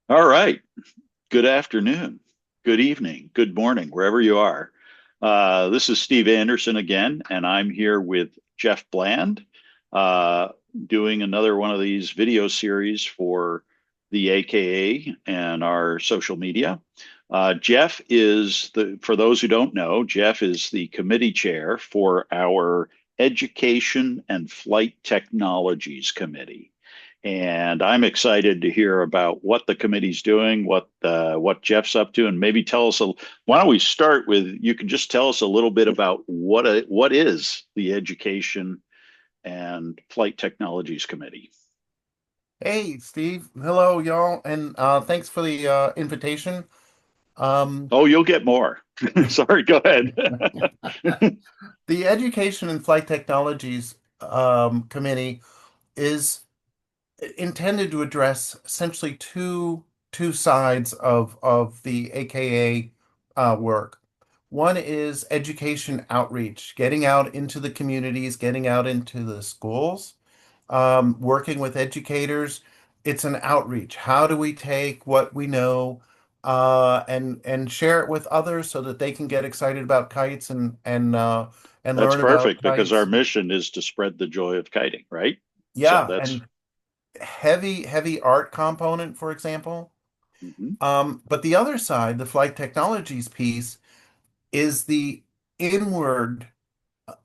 All right. Good afternoon, good evening, good morning, wherever you are. This is Steve Anderson again, and I'm here with Geoff Bland, uh, doing another one of these video series for the AKA and our social media. Geoff is for those who don't know, Geoff is the committee chair for our Education and Flight Technologies Committee. And I'm excited to hear about what the committee's doing, what Geoff's up to, and maybe tell us. Why don't we start with you can just tell us a little bit about what is the Education and Flight Technologies Committee? Hey, Steve. Hello, y'all, and thanks for the invitation. Um, Oh, you'll get more. Sorry, go ahead. the Education and Flight Technologies Committee is intended to address essentially two sides of the AKA work. One is education outreach, getting out into the communities, getting out into the schools, working with educators. It's an outreach. How do we take what we know and share it with others so that they can get excited about kites and That's learn about perfect because our kites? mission is to spread the joy of kiting, right? So Yeah, that's and heavy art component, for example. mhm. But the other side, the flight technologies piece, is the inward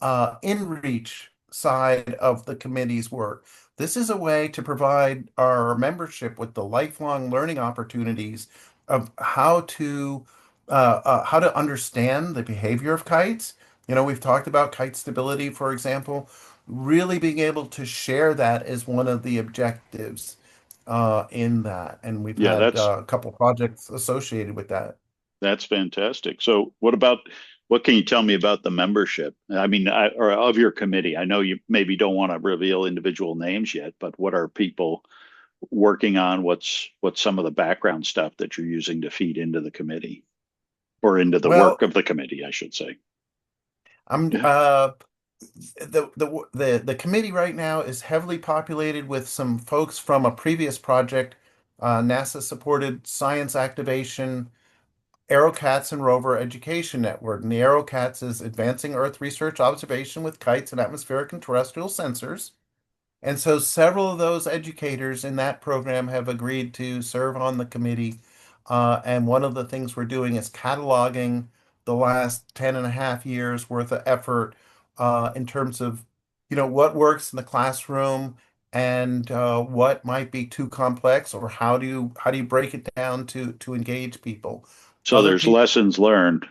inreach side of the committee's work. This is a way to provide our membership with the lifelong learning opportunities of how to understand the behavior of kites. You know, we've talked about kite stability, for example. Really being able to share that is one of the objectives in that, and we've Yeah, had a couple projects associated with that. that's fantastic. So, what can you tell me about the membership? I mean, or of your committee? I know you maybe don't want to reveal individual names yet, but what are people working on? What's some of the background stuff that you're using to feed into the committee or into the Well, work of the committee, I should say. I'm Yeah. the committee right now is heavily populated with some folks from a previous project, NASA supported science activation, AOCATs and Rover Education Network. And the AOCATs is Advancing Earth Research Observation with Kites and Atmospheric and Terrestrial Sensors. And so several of those educators in that program have agreed to serve on the committee. And one of the things we're doing is cataloging the last 10 and a half years worth of effort in terms of, what works in the classroom and what might be too complex, or how do you break it down to engage people. So Other there's people, lessons learned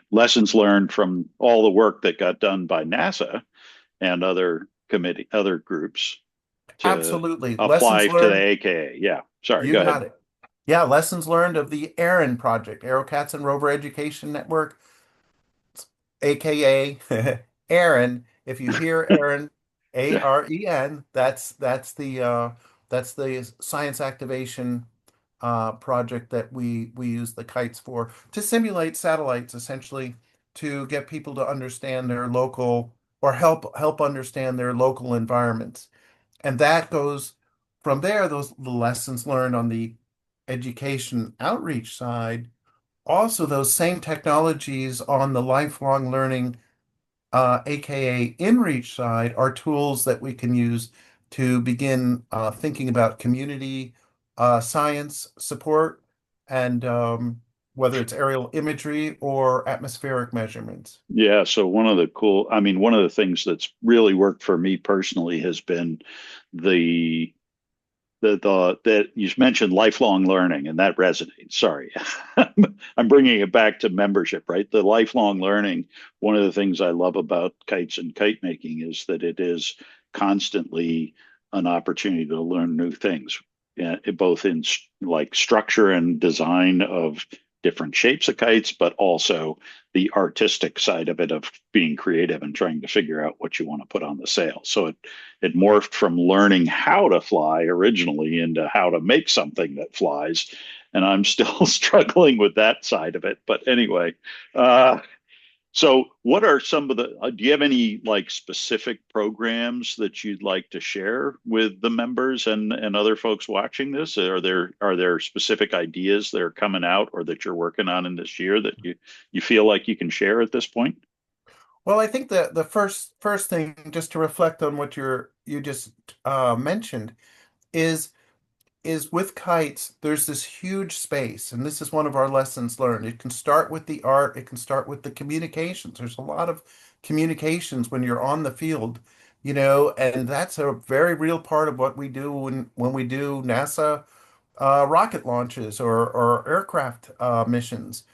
from all the work that got done by NASA and other groups to absolutely. apply Lessons to the learned. AKA. Yeah. Sorry, You go ahead. got it. Yeah, lessons learned of the Aaron project, AeroCats and Rover Education Network, aka Aaron. If you hear Aaron, Yeah. AREN, that's the science activation project that we use the kites for to simulate satellites, essentially to get people to understand their local or help understand their local environments. And that goes from there, those the lessons learned on the education outreach side, also those same technologies on the lifelong learning, aka InReach side, are tools that we can use to begin thinking about community science support and whether it's aerial imagery or atmospheric measurements. Yeah, so one of the things that's really worked for me personally has been the the that you mentioned lifelong learning, and that resonates. Sorry, I'm bringing it back to membership, right? The lifelong learning. One of the things I love about kites and kite making is that it is constantly an opportunity to learn new things, both in like structure and design of different shapes of kites, but also the artistic side of it of being creative and trying to figure out what you want to put on the sail. So it morphed from learning how to fly originally into how to make something that flies. And I'm still struggling with that side of it. But anyway, uh, So, what are some of the, do you have any like specific programs that you'd like to share with the members and other folks watching this? Are there specific ideas that are coming out or that you're working on in this year that you feel like you can share at this point? Well, I think the first thing, just to reflect on what you just mentioned, is with kites, there's this huge space, and this is one of our lessons learned. It can start with the art, it can start with the communications. There's a lot of communications when you're on the field, and that's a very real part of what we do when we do NASA rocket launches or aircraft missions.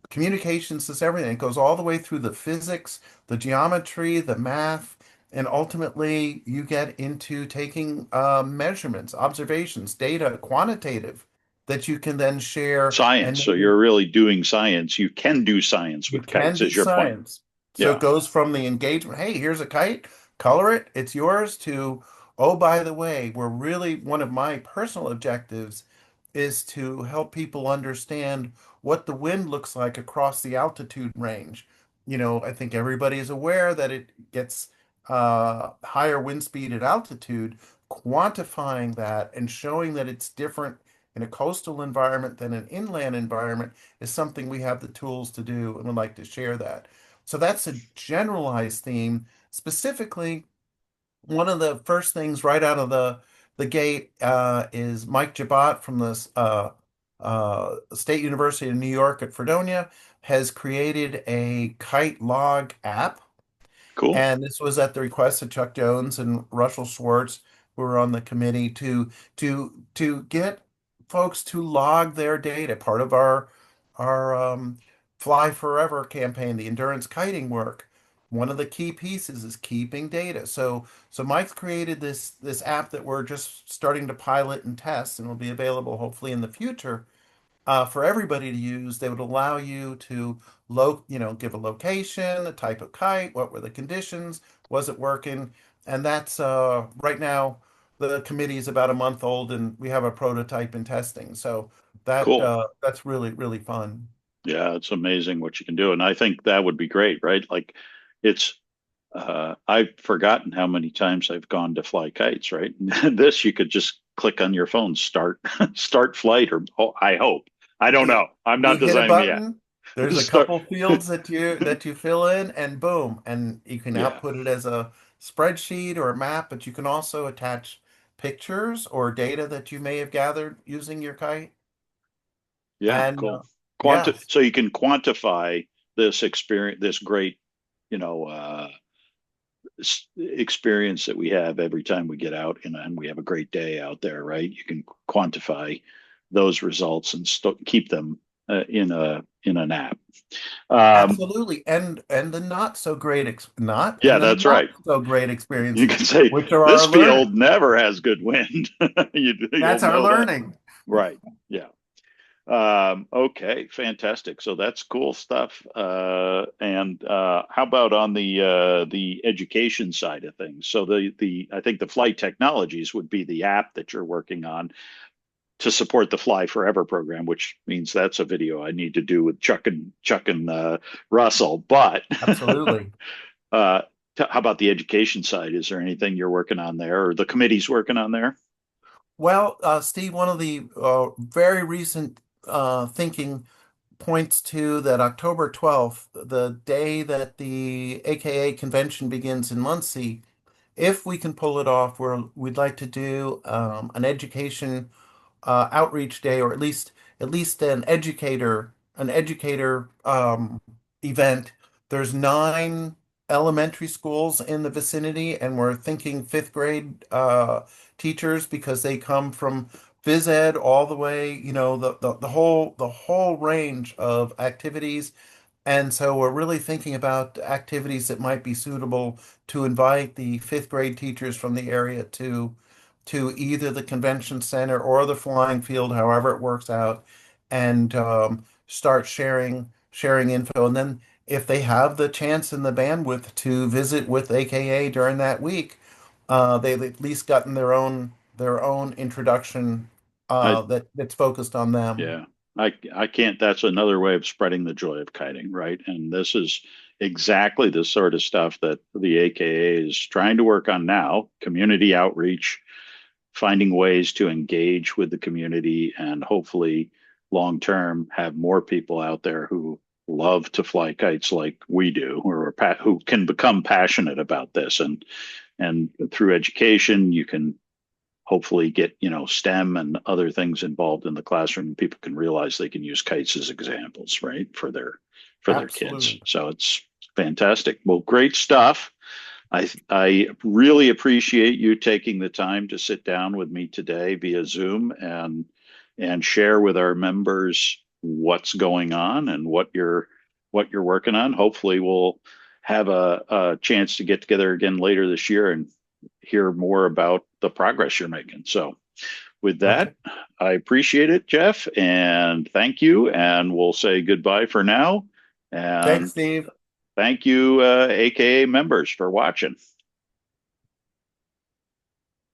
Communications is everything. It goes all the way through the physics, the geometry, the math, and ultimately you get into taking measurements, observations, data, quantitative, that you can then share Science. and So maybe you're really doing science. You can do science you with can kites, do is your point. science. So it Yeah. goes from the engagement, hey, here's a kite, color it, it's yours, to, oh, by the way, we're really one of my personal objectives is to help people understand what the wind looks like across the altitude range. I think everybody is aware that it gets higher wind speed at altitude. Quantifying that and showing that it's different in a coastal environment than an inland environment is something we have the tools to do and would like to share that. So that's a generalized theme. Specifically, one of the first things right out of the gate is Mike Jabbat from the State University of New York at Fredonia has created a kite log app, Cool. and this was at the request of Chuck Jones and Russell Schwartz, who were on the committee to get folks to log their data. Part of our Fly Forever campaign, the endurance kiting work. One of the key pieces is keeping data. So Mike's created this app that we're just starting to pilot and test, and will be available hopefully in the future for everybody to use. They would allow you to give a location, a type of kite, what were the conditions, was it working? And that's right now the committee is about a month old, and we have a prototype in testing. So Cool. that's really, really fun. Yeah, it's amazing what you can do. And I think that would be great, right? Like it's I've forgotten how many times I've gone to fly kites, right? This you could just click on your phone, start start flight, or oh, I hope. I don't You know. I'm you not hit a designing it yet. button, there's a Start. couple fields that you fill in, and boom, and you can Yeah. output it as a spreadsheet or a map, but you can also attach pictures or data that you may have gathered using your kite. Yeah, And cool. yes, So you can quantify this experience, this great, you know, experience that we have every time we get out and we have a great day out there, right? You can quantify those results and keep them in an app. Um, absolutely. And the not so great ex not yeah, and the that's not right. so great You experiences, can say which are this our learning. field never has good wind. You'll That's our know that, learning. right? Yeah. Okay, fantastic. So that's cool stuff. And how about on the education side of things? So the I think the flight technologies would be the app that you're working on to support the Fly Forever program, which means that's a video I need to do with Chuck and Russell. But Absolutely. uh, how about the education side? Is there anything you're working on there, or the committee's working on there? Well, Steve, one of the very recent thinking points to that October 12th, the day that the AKA convention begins in Muncie. If we can pull it off, we'd like to do an education outreach day, or at least an educator event. There's 9 elementary schools in the vicinity, and we're thinking fifth grade teachers, because they come from phys ed all the way, the whole range of activities. And so we're really thinking about activities that might be suitable to invite the fifth grade teachers from the area to either the convention center or the flying field, however it works out, and start sharing info. And then if they have the chance and the bandwidth to visit with AKA during that week, they've at least gotten their own introduction I that's focused on them. Yeah, I can't. That's another way of spreading the joy of kiting, right? And this is, exactly the sort of stuff that the AKA is trying to work on now, community outreach, finding ways to engage with the community, and hopefully long term have more people out there who love to fly kites like we do, or who can become passionate about this. And through education, you can hopefully get STEM and other things involved in the classroom. People can realize they can use kites as examples, right, for their kids. Absolutely. So it's fantastic. Well, great stuff. I really appreciate you taking the time to sit down with me today via Zoom and share with our members what's going on and what you're working on. Hopefully, we'll have a chance to get together again later this year and hear more about the progress you're making. So, with Okay. that, I appreciate it, Jeff, and thank you. And we'll say goodbye for now. Thanks, And Steve. thank you, AKA members, for watching.